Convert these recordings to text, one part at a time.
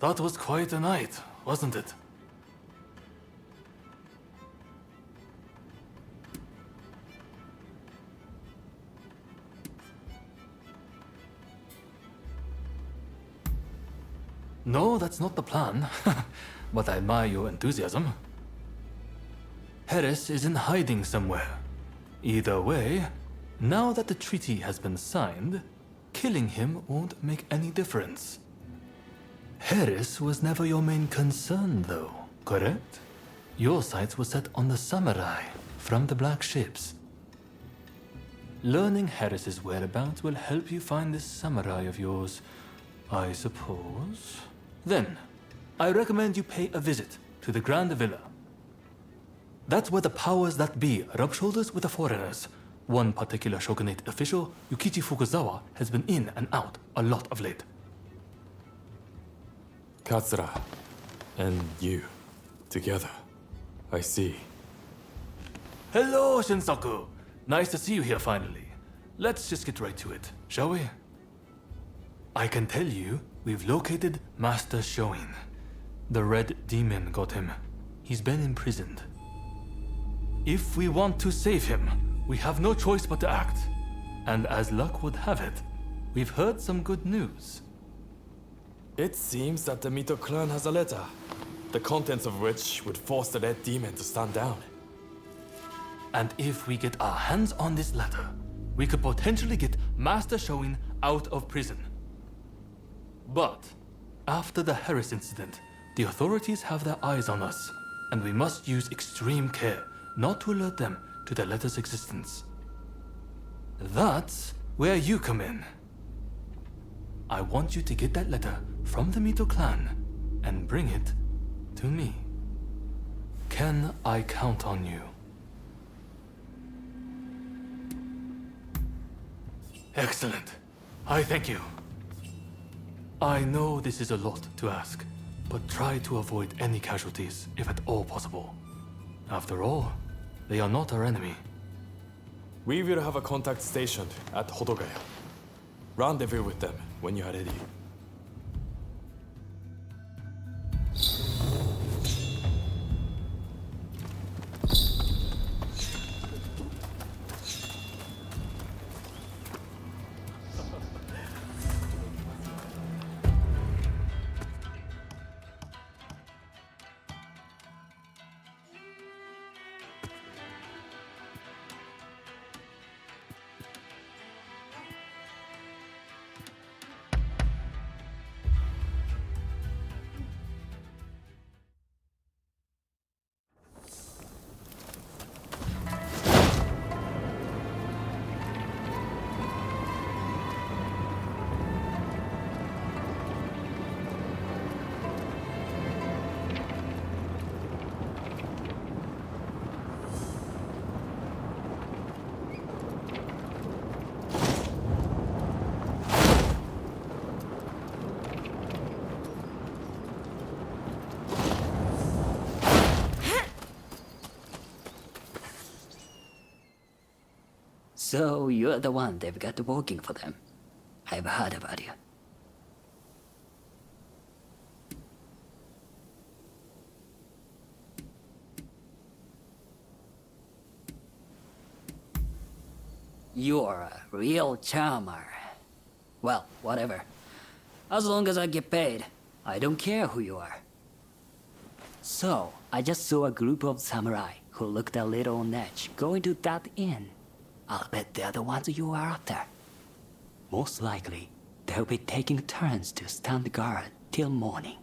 That was quite a night, wasn't it? No, that's not the plan. But I admire your enthusiasm. Harris is in hiding somewhere. Either way, now that the treaty has been signed, killing him won't make any difference. Harris was never your main concern, though, correct? Your sights were set on the samurai from the black ships. Learning Harris's whereabouts will help you find this samurai of yours, I suppose. Then, I recommend you pay a visit to the Grand Villa. That's where the powers that be rub shoulders with the foreigners. One particular shogunate official, Yukichi Fukuzawa, has been in and out a lot of late. Katsura and you together. I see. Hello, Shinsaku. Nice to see you here finally. Let's just get right to it, shall we? I can tell you, we've located Master Shoin. The Red Demon got him. He's been imprisoned. If we want to save him, we have no choice but to act. And as luck would have it, we've heard some good news. It seems that the Mito clan has a letter, the contents of which would force the Red Demon to stand down. And if we get our hands on this letter, we could potentially get Master Shoin out of prison. But after the Harris incident, the authorities have their eyes on us, and we must use extreme care not to alert them to the letter's existence. That's where you come in. I want you to get that letter from the Mito clan and bring it to me. Can I count on you? Excellent. I thank you. I know this is a lot to ask, but try to avoid any casualties if at all possible. After all, they are not our enemy. We will have a contact stationed at Hodogaya. Rendezvous with them when you are ready. So you're the one they've got working for them. I've heard about you. You're a real charmer. Well, whatever. As long as I get paid, I don't care who you are. So, I just saw a group of samurai who looked a little on edge going to that inn. I'll bet they're the ones you are after. Most likely, they'll be taking turns to stand guard till morning.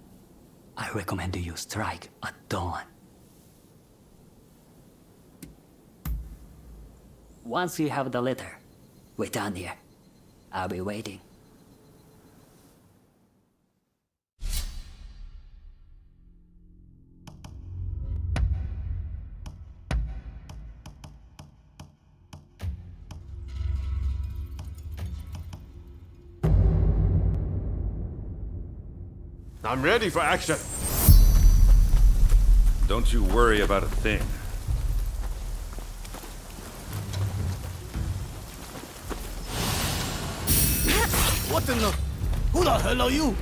I recommend you strike at dawn. Once you have the letter, wait down here. I'll be waiting. I'm ready for action. Don't you worry about a thing. What in the... Who the hell are you?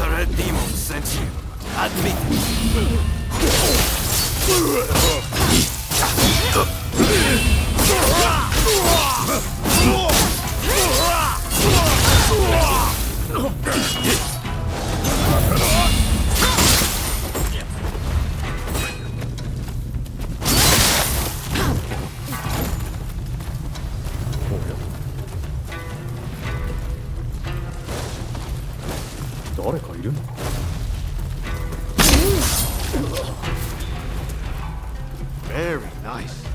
The red demon sent you. Admit Very nice.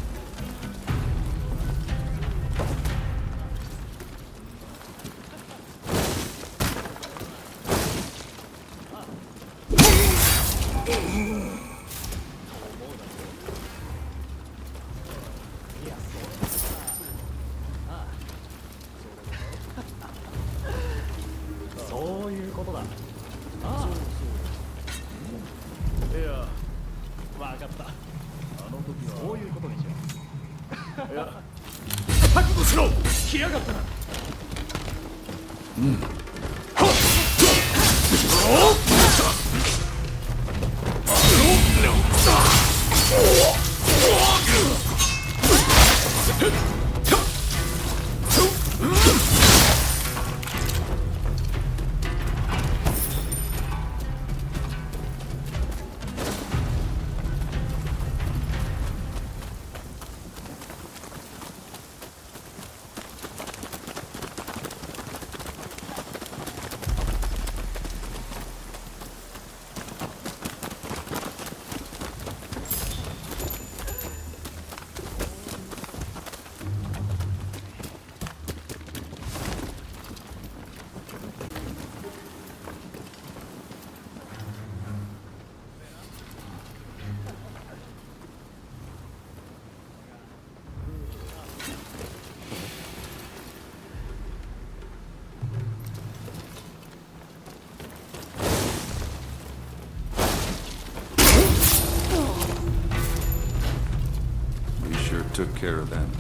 Took care of them.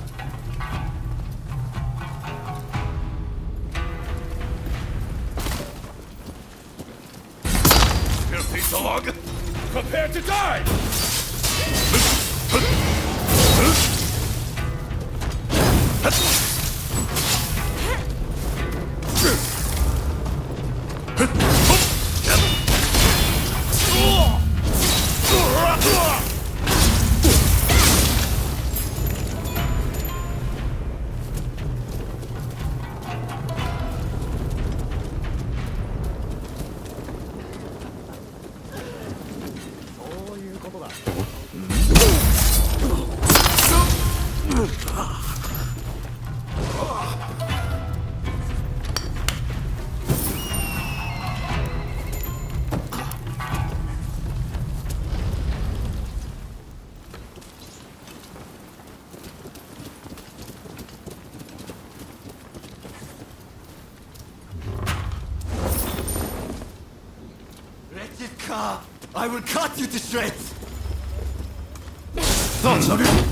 Filthy dog! Prepare to die! I will cut you to shreds! Thoughts on it?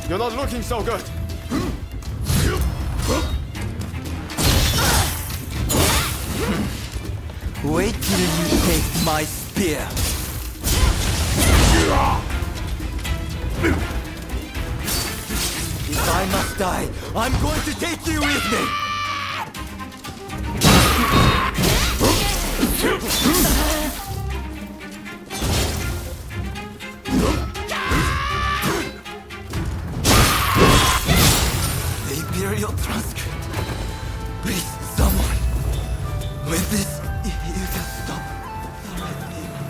You're not looking so good. Wait till you take my spear. If I must die, I'm going to take you with me. The Imperial transcript. Please, someone. With this, you can stop the red demon.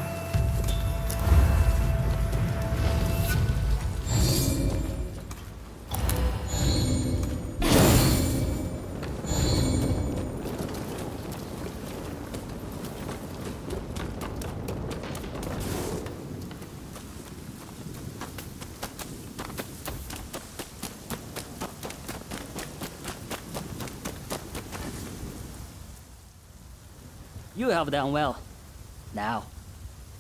You have done well. Now,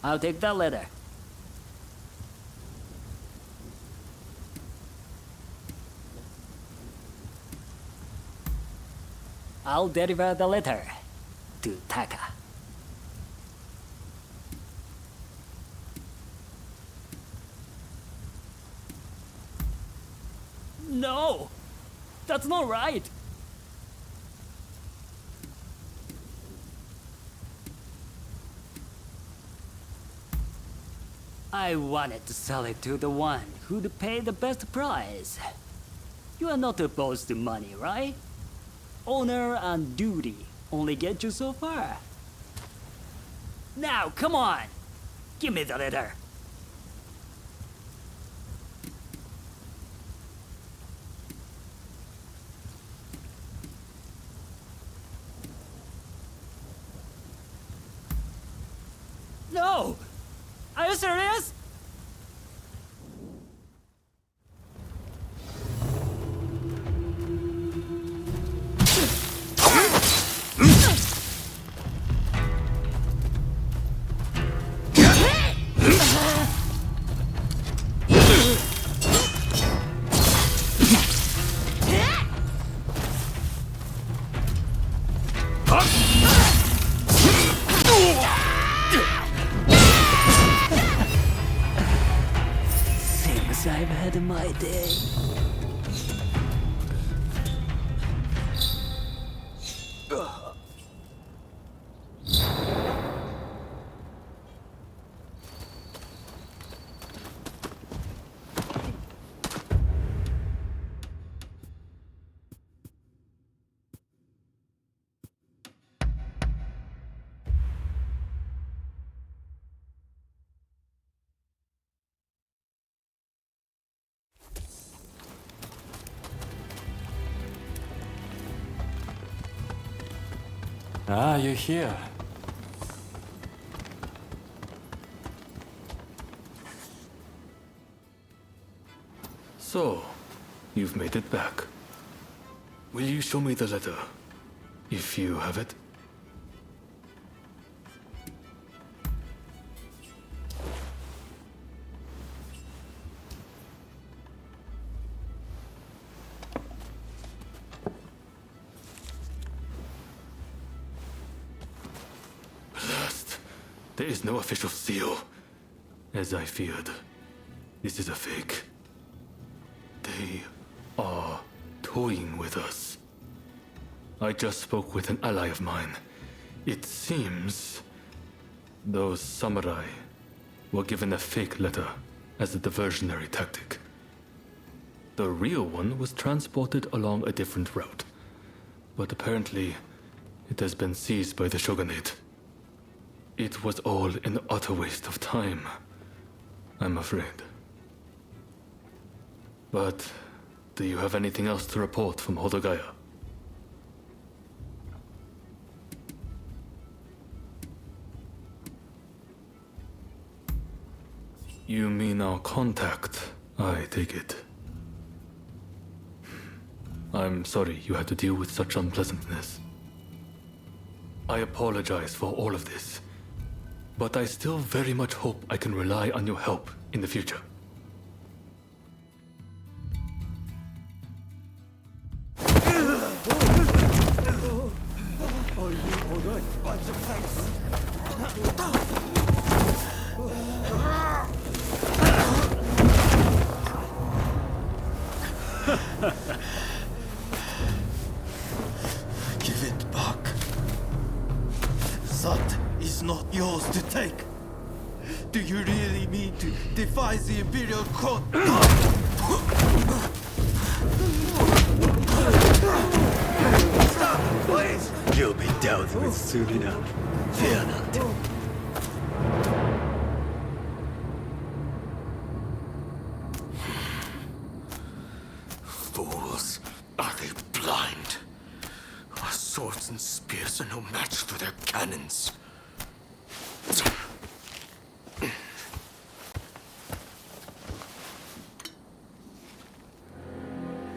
I'll take that letter. I'll deliver the letter to Taka. No! That's not right! I wanted to sell it to the one who'd pay the best price. You are not opposed to money, right? Honor and duty only get you so far. Now, come on! Give me the letter. No! Are you serious? I've had my day. Ah, you're here. So, you've made it back. Will you show me the letter, if you have it? Blast! There is no official seal. As I feared, this is a fake. They are toying with us. I just spoke with an ally of mine. It seems those samurai were given a fake letter as a diversionary tactic. The real one was transported along a different route, but apparently it has been seized by the shogunate. It was all an utter waste of time, I'm afraid. But do you have anything else to report from Hodogaya? You mean our contact, I take it. I'm sorry you had to deal with such unpleasantness. I apologize for all of this, but I still very much hope I can rely on your help in the future. Bunch of thanks. Give it back. That is not yours to take. Do you really mean to defy the Imperial Court? Stop, please! You'll be dealt with soon enough. Fear not. Fools. Are they blind? Our swords and spears are no match for their cannons.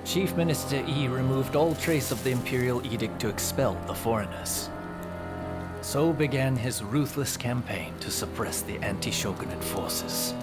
Chief Minister Yi removed all trace of the Imperial Edict to expel the foreigners. So began his ruthless campaign to suppress the anti-shogunate forces.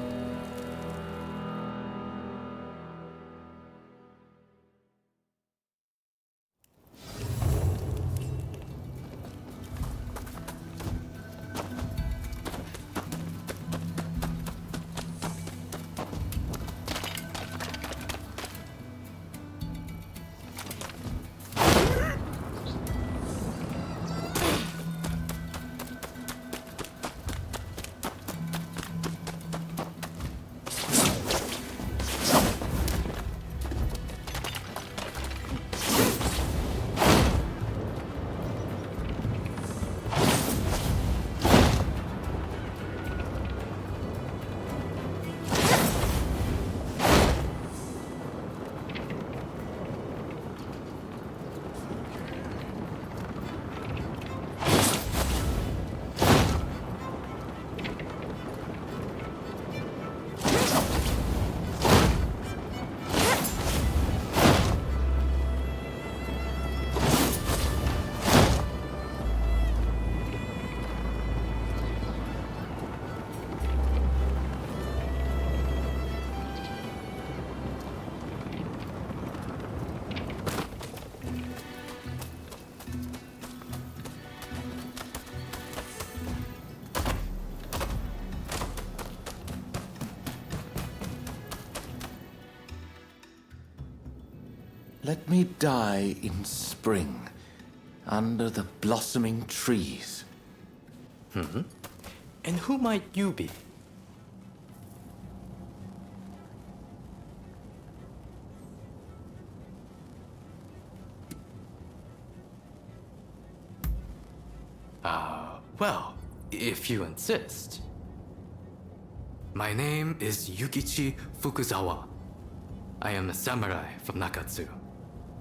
Let me die in spring, under the blossoming trees. And who might you be? Well, if you insist. My name is Yukichi Fukuzawa. I am a samurai from Nakatsu.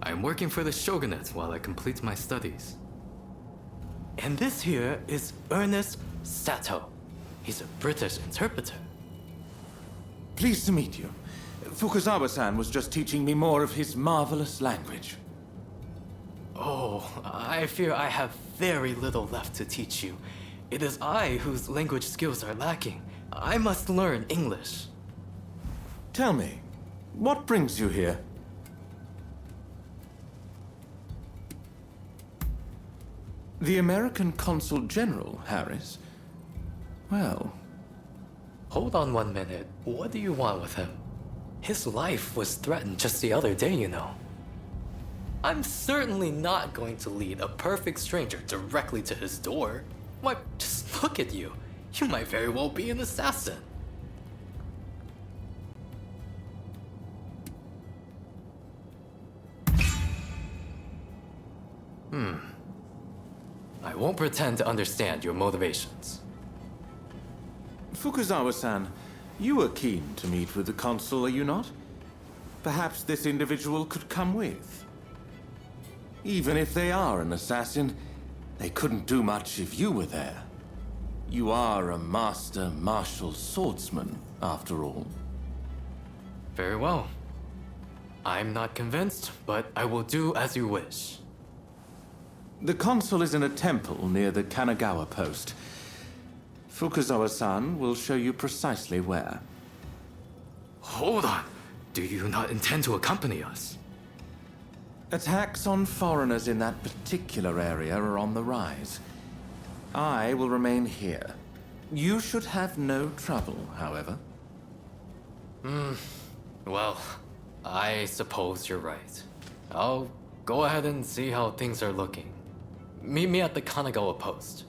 I am working for the shogunate while I complete my studies. And this here is Ernest Sato. He's a British interpreter. Pleased to meet you. Fukuzawa-san was just teaching me more of his marvelous language. Oh, I fear I have very little left to teach you. It is I whose language skills are lacking. I must learn English. Tell me, what brings you here? The American Consul General, Harris? Well... Hold on 1 minute. What do you want with him? His life was threatened just the other day, you know. I'm certainly not going to lead a perfect stranger directly to his door. Why, just look at you. You might very well be an assassin. I won't pretend to understand your motivations. Fukuzawa-san, you are keen to meet with the consul, are you not? Perhaps this individual could come with. Even if they are an assassin, they couldn't do much if you were there. You are a master martial swordsman, after all. Very well. I'm not convinced, but I will do as you wish. The consul is in a temple near the Kanagawa post. Fukuzawa-san will show you precisely where. Hold on. Do you not intend to accompany us? Attacks on foreigners in that particular area are on the rise. I will remain here. You should have no trouble, however. Well, I suppose you're right. I'll go ahead and see how things are looking. Meet me at the Kanagawa post.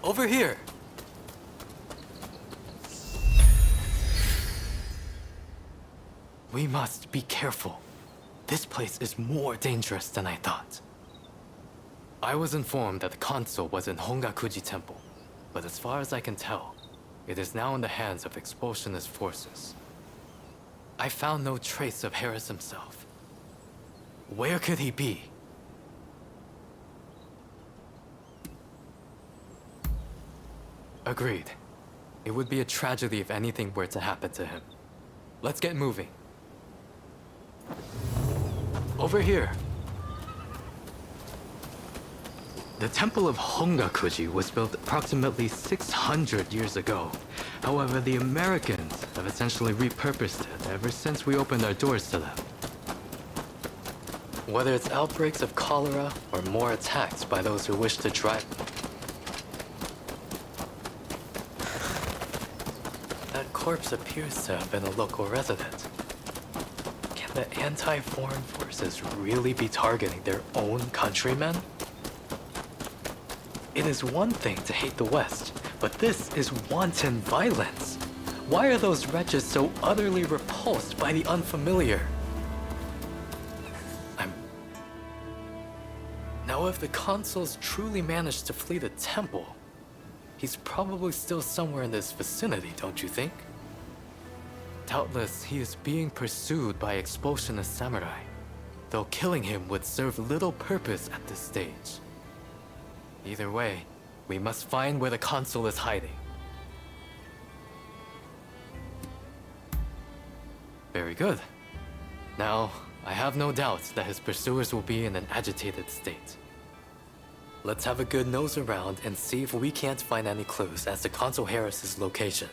Over here. We must be careful. This place is more dangerous than I thought. I was informed that the console was in Hongakuji Temple, but as far as I can tell, it is now in the hands of expulsionist forces. I found no trace of Harris himself. Where could he be? Agreed. It would be a tragedy if anything were to happen to him. Let's get moving. Over here. The Temple of Hongakuji was built approximately 600 years ago. However, the Americans have essentially repurposed it ever since we opened our doors to them. Whether it's outbreaks of cholera or more attacks by those who wish to drive... That corpse appears to have been a local resident. Can the anti-foreign forces really be targeting their own countrymen? It is one thing to hate the West, but this is wanton violence. Why are those wretches so utterly repulsed by the unfamiliar? Now, if the consuls truly managed to flee the temple, he's probably still somewhere in this vicinity, don't you think? Doubtless, he is being pursued by expulsionist samurai, though killing him would serve little purpose at this stage. Either way, we must find where the consul is hiding. Very good. Now, I have no doubt that his pursuers will be in an agitated state. Let's have a good nose around and see if we can't find any clues as to Consul Harris's location.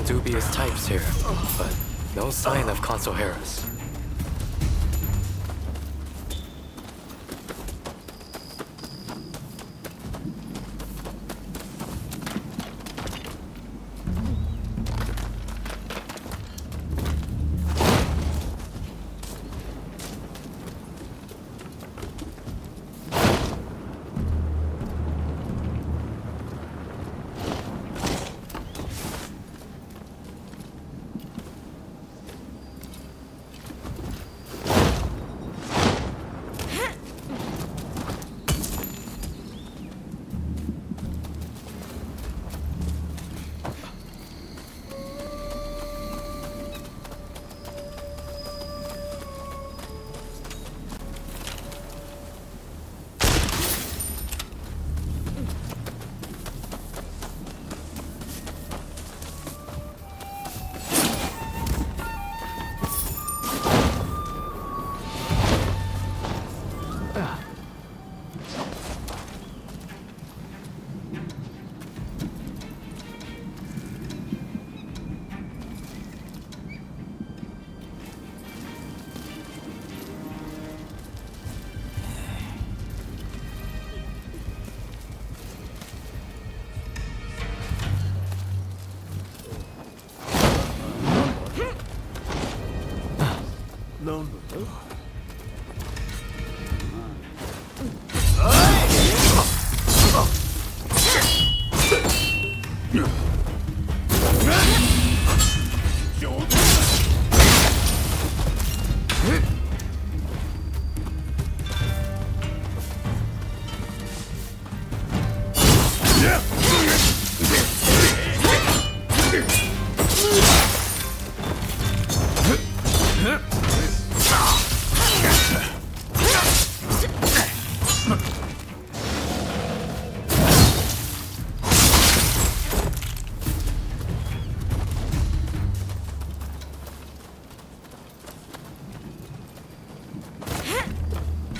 Dubious types here, but no sign of Consul Harris.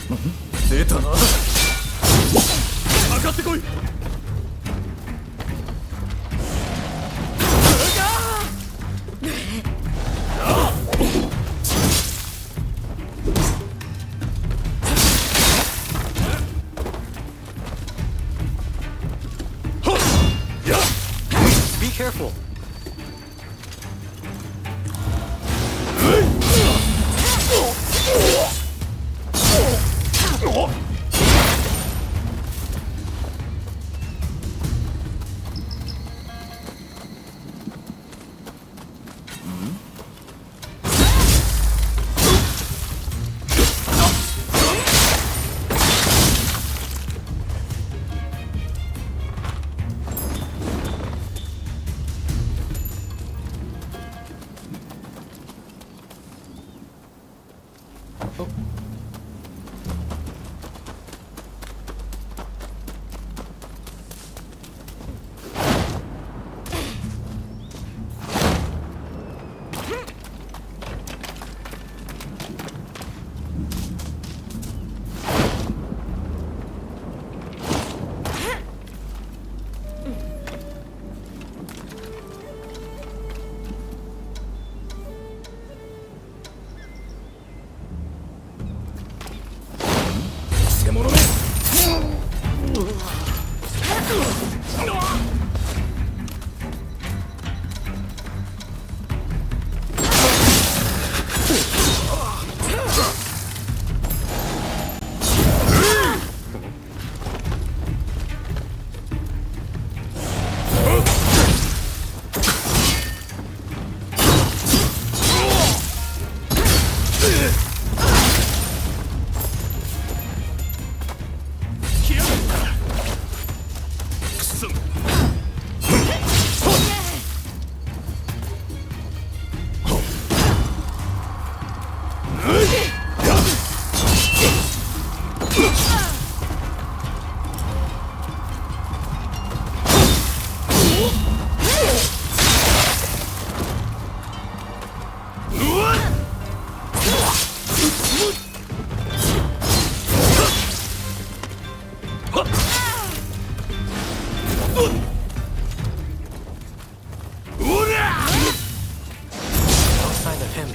出たな。上がってこい。Be careful.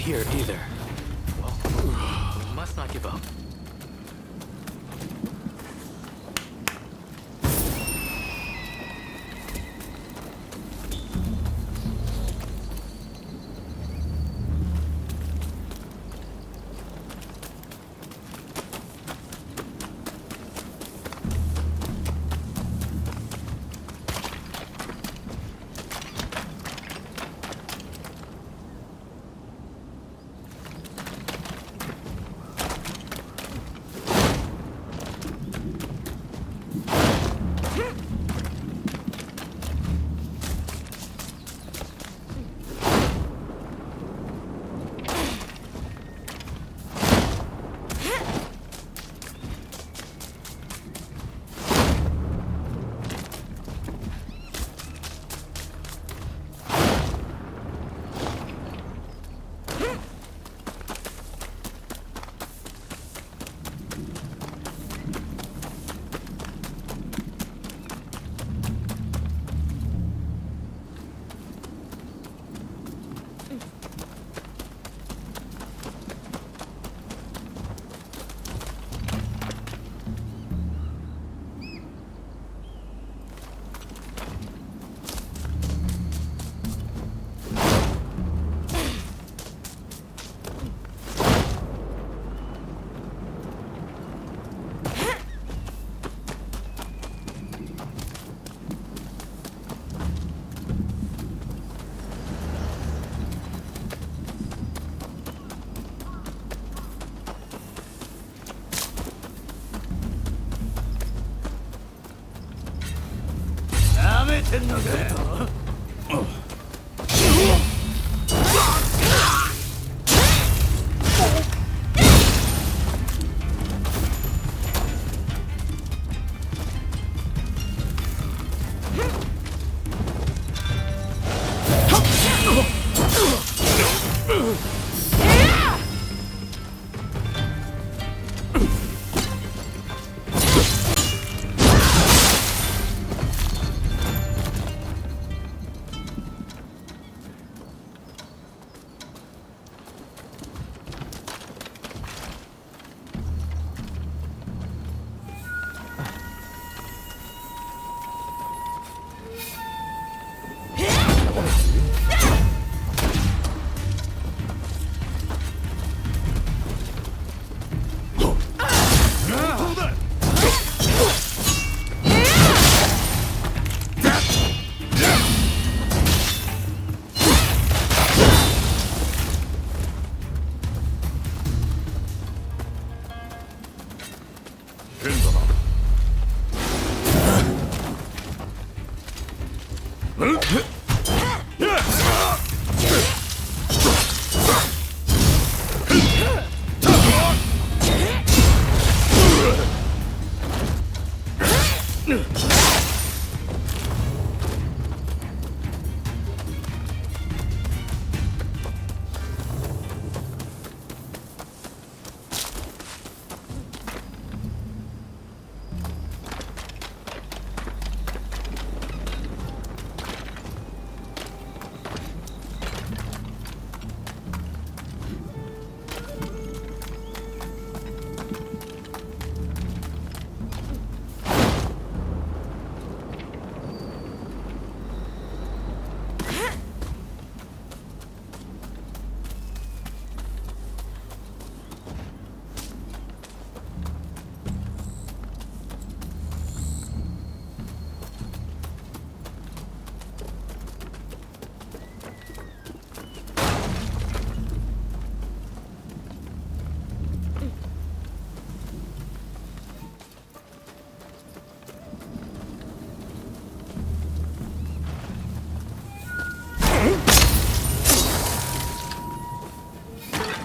Here either. Well, we must not give up.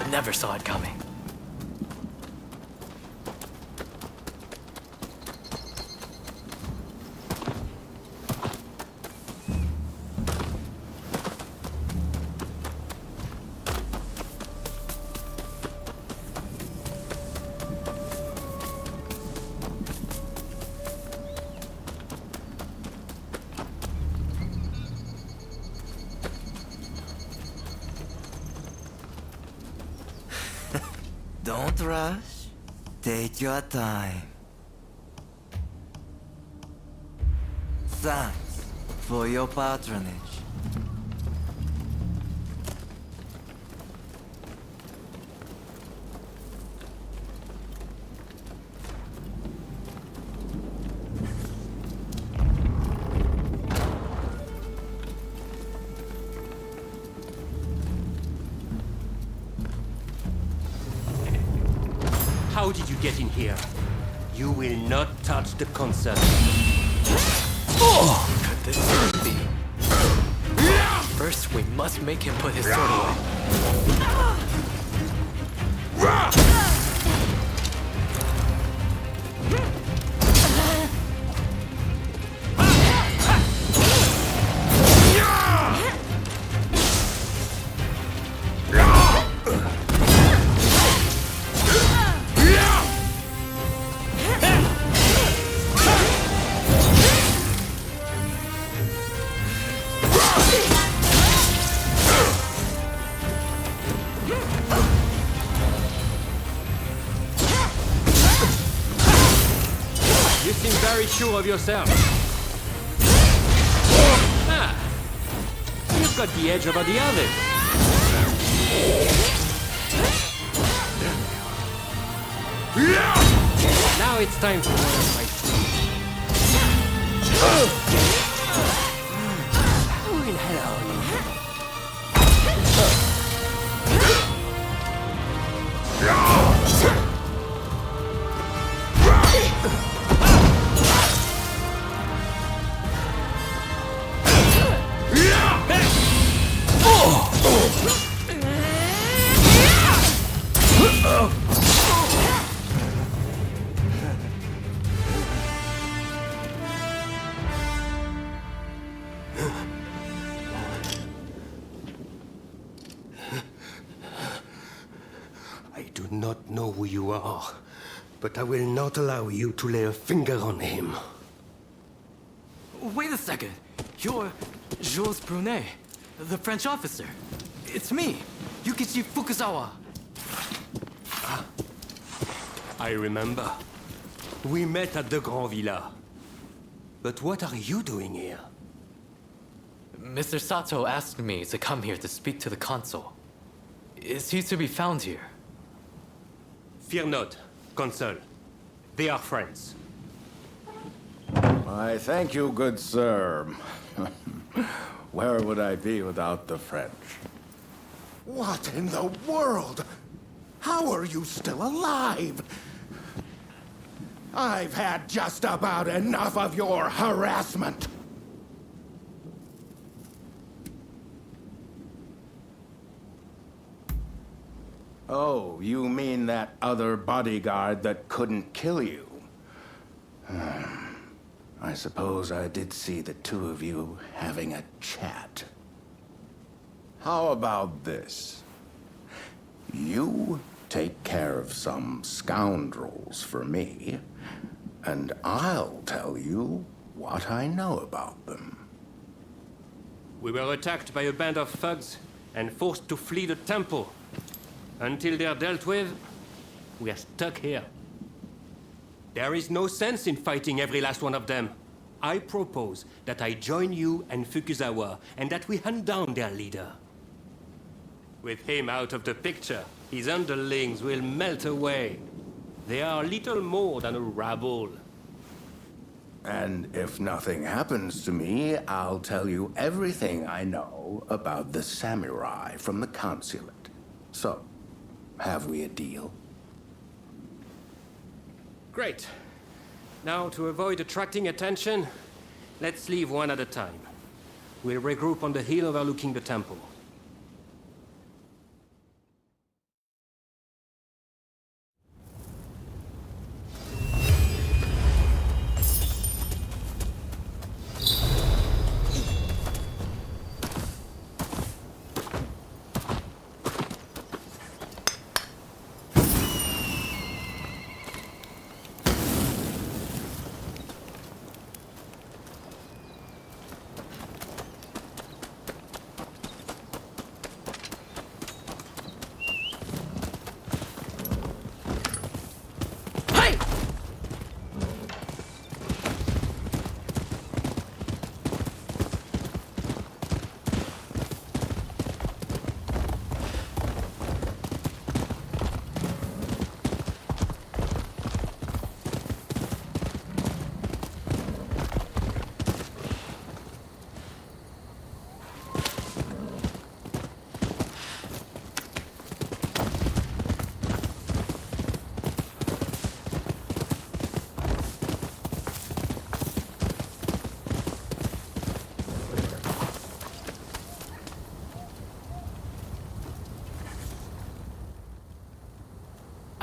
never saw it coming. Don't rush. Take your time. Thanks for your patronage. How did you get in here? You will not touch the console. Could this be? First, we must make him put his sword away. You seem very sure of yourself. Ah, you've got the edge over the others. Now it's time for one of my Who in hell are you? I do not know who you are, but I will not allow you to lay a finger on him. Wait a second. You're Jules Brunet, the French officer. It's me, Yukichi Fukuzawa. I remember. We met at the Grand Villa. But what are you doing here? Mr. Sato asked me to come here to speak to the consul. Is he to be found here? Fear not, Consul. They are friends. Why, thank you, good sir. Where would I be without the French? What in the world? How are you still alive? I've had just about enough of your harassment. Oh, you mean that other bodyguard that couldn't kill you? I suppose I did see the two of you having a chat. How about this? You take care of some scoundrels for me, and I'll tell you what I know about them. We were attacked by a band of thugs and forced to flee the temple. Until they're dealt with, we are stuck here. There is no sense in fighting every last one of them. I propose that I join you and Fukuzawa, and that we hunt down their leader. With him out of the picture, his underlings will melt away. They are little more than a rabble. And if nothing happens to me, I'll tell you everything I know about the samurai from the consulate. So, have we a deal? Great. Now, to avoid attracting attention, let's leave one at a time. We'll regroup on the hill overlooking the temple.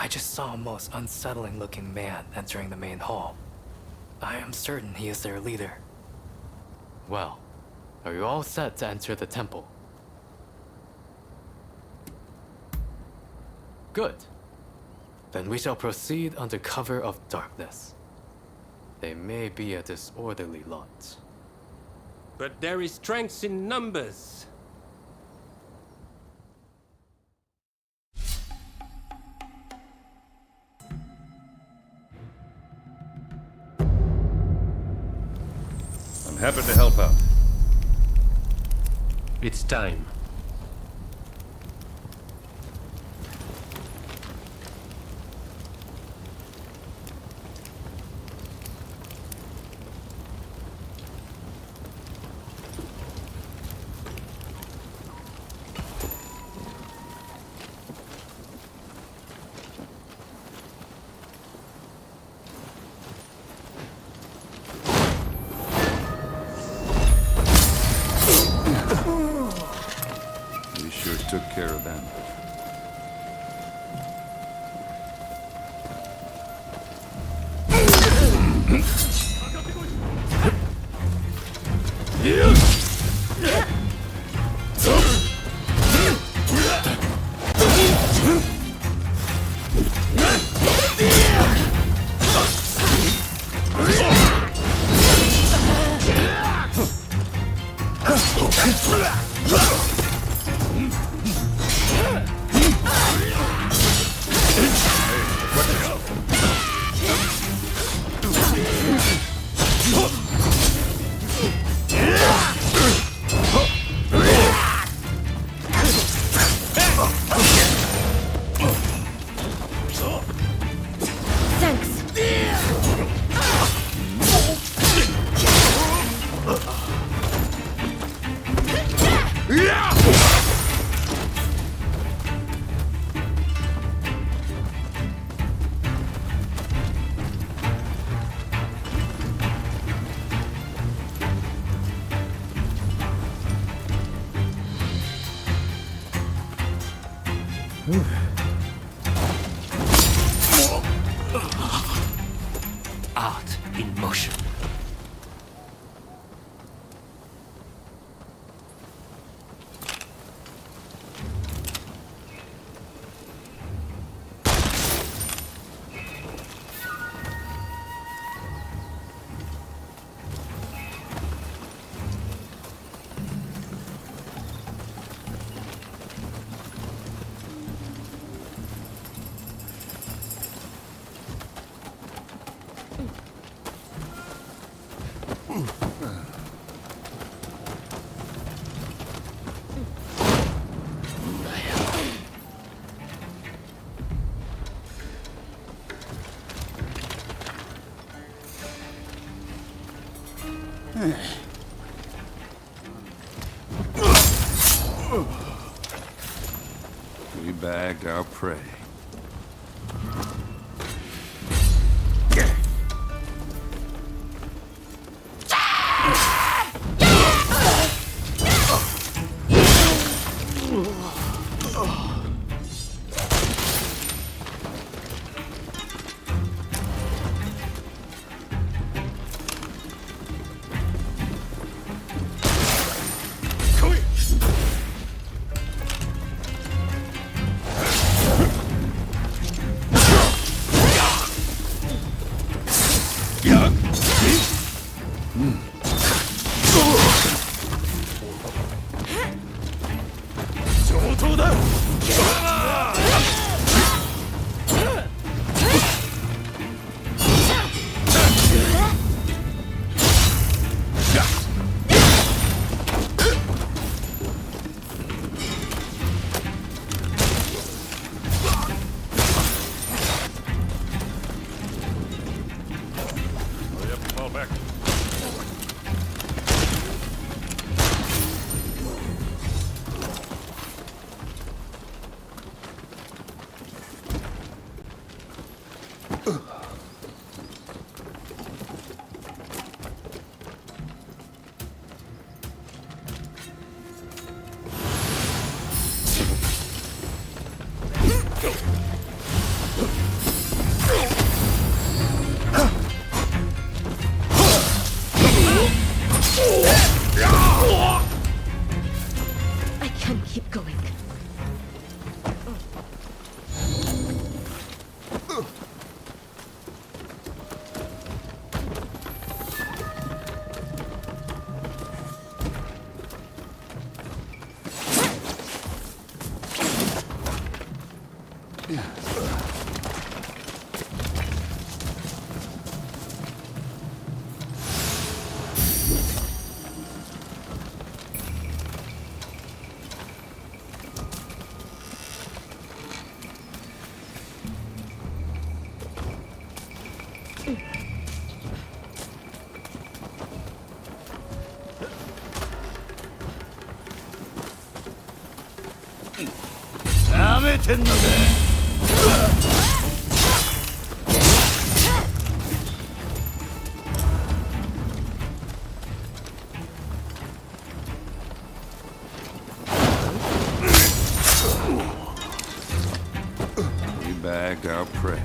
I just saw a most unsettling looking man entering the main hall. I am certain he is their leader. Well, are you all set to enter the temple? Good. Then we shall proceed under cover of darkness. They may be a disorderly lot. But there is strength in numbers. I'm happy to help out. It's time. We sure took care of them. Art in motion. We bagged our prey. We bagged our prey.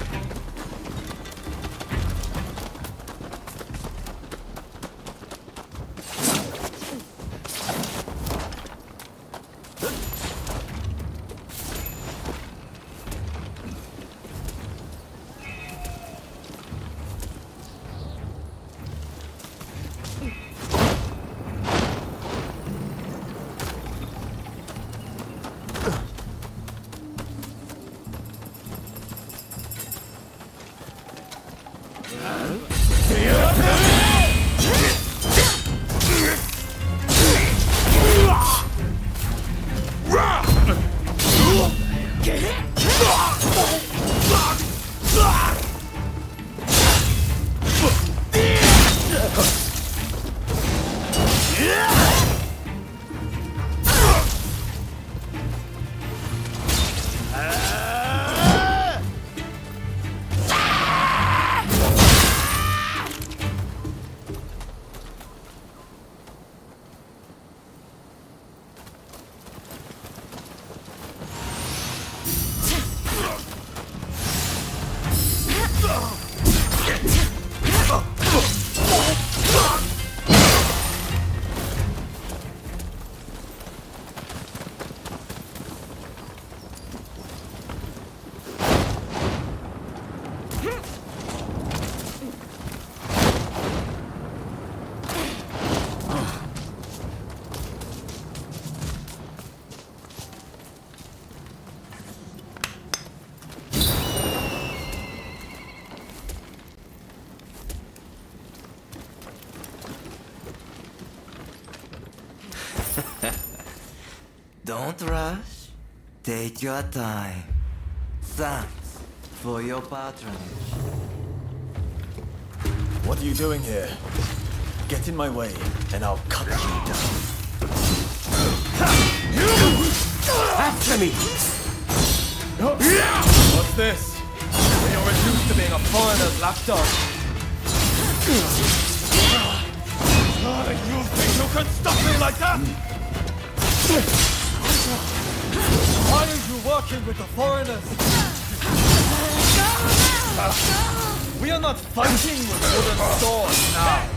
Don't rush. Take your time. Thanks for your patronage. What are you doing here? Get in my way, and I'll cut you down. After me! What's this? You're reduced to being a foreigner's lapdog. You think you can stop me like that? Why are you working with the foreigners? We are not fighting with wooden swords now.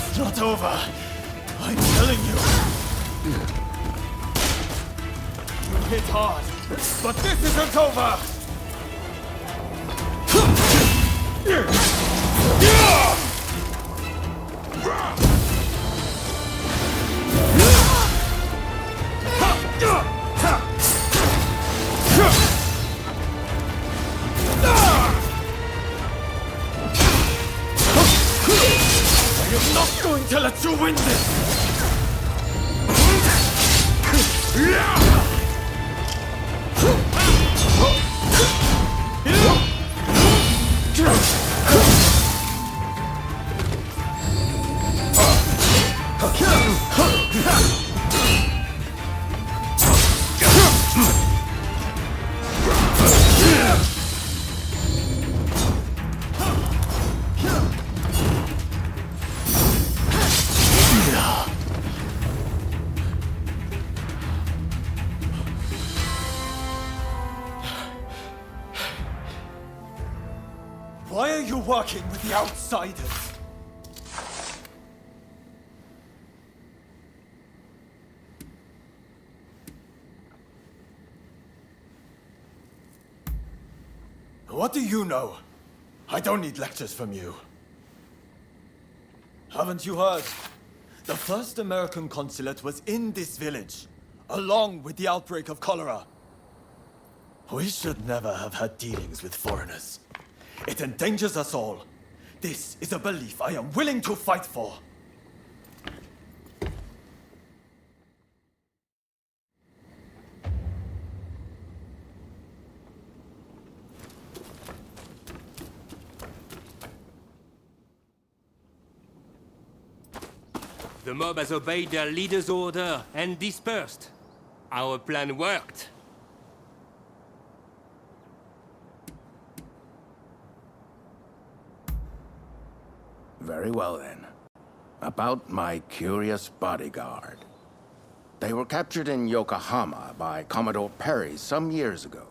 It's not over. I'm telling you. You hit hard, but this isn't over. I am not going to let you win this! Why are you working with the outsiders? What do you know? I don't need lectures from you. Haven't you heard? The first American consulate was in this village, along with the outbreak of cholera. We should never have had dealings with foreigners. It endangers us all. This is a belief I am willing to fight for. The mob has obeyed their leader's order and dispersed. Our plan worked. Very well then. About my curious bodyguard. They were captured in Yokohama by Commodore Perry some years ago.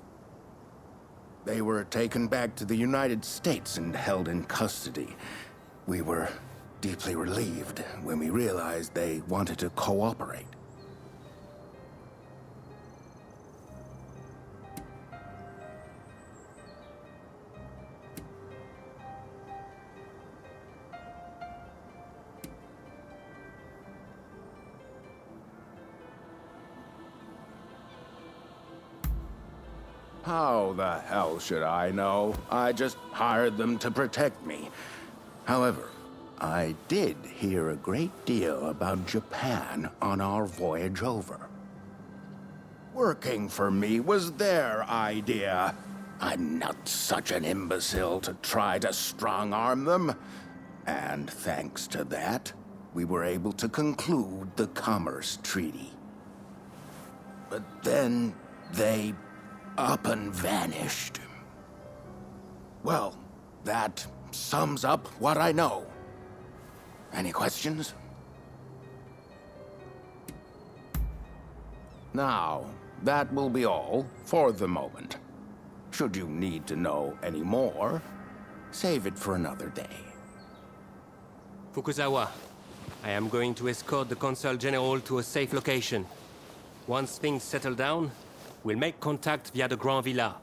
They were taken back to the United States and held in custody. We were deeply relieved when we realized they wanted to cooperate. How the hell should I know? I just hired them to protect me. However, I did hear a great deal about Japan on our voyage over. Working for me was their idea. I'm not such an imbecile to try to strong-arm them. And thanks to that, we were able to conclude the Commerce Treaty. But then they up and vanished. Well, that sums up what I know. Any questions? Now, that will be all for the moment. Should you need to know any more, save it for another day. Fukuzawa, I am going to escort the Consul General to a safe location. Once things settle down, we'll make contact via the Grand Villa.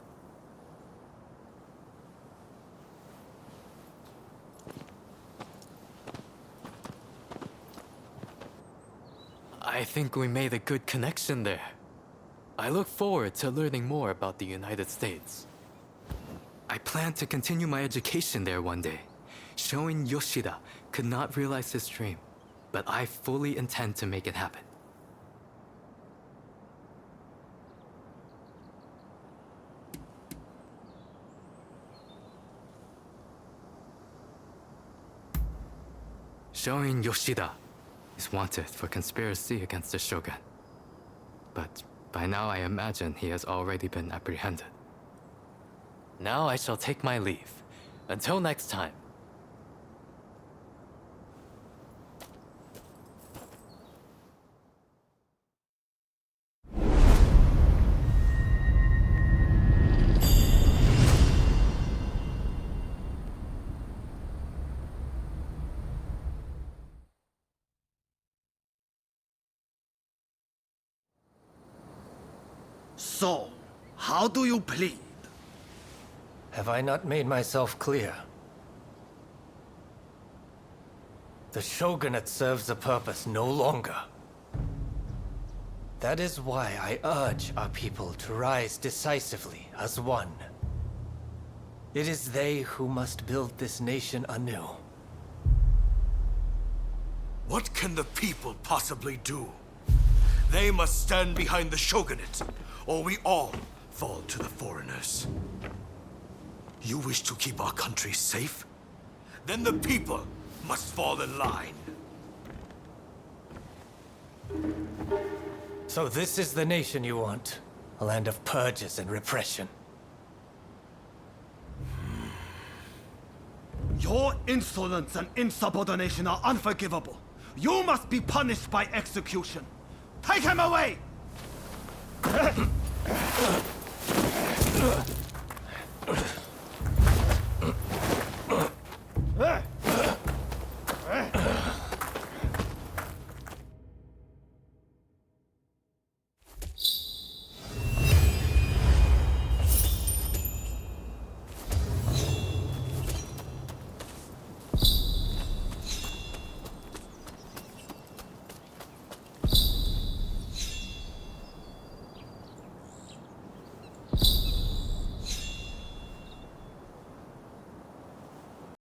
I think we made a good connection there. I look forward to learning more about the United States. I plan to continue my education there one day. Showing Yoshida could not realize his dream, but I fully intend to make it happen. Showing Yoshida is wanted for conspiracy against the Shogun. But by now I imagine he has already been apprehended. Now I shall take my leave. Until next time. So, how do you plead? Have I not made myself clear? The Shogunate serves a purpose no longer. That is why I urge our people to rise decisively as one. It is they who must build this nation anew. What can the people possibly do? They must stand behind the Shogunate, or we all fall to the foreigners. You wish to keep our country safe? Then the people must fall in line. So this is the nation you want? A land of purges and repression. Your insolence and insubordination are unforgivable. You must be punished by execution. Take him away!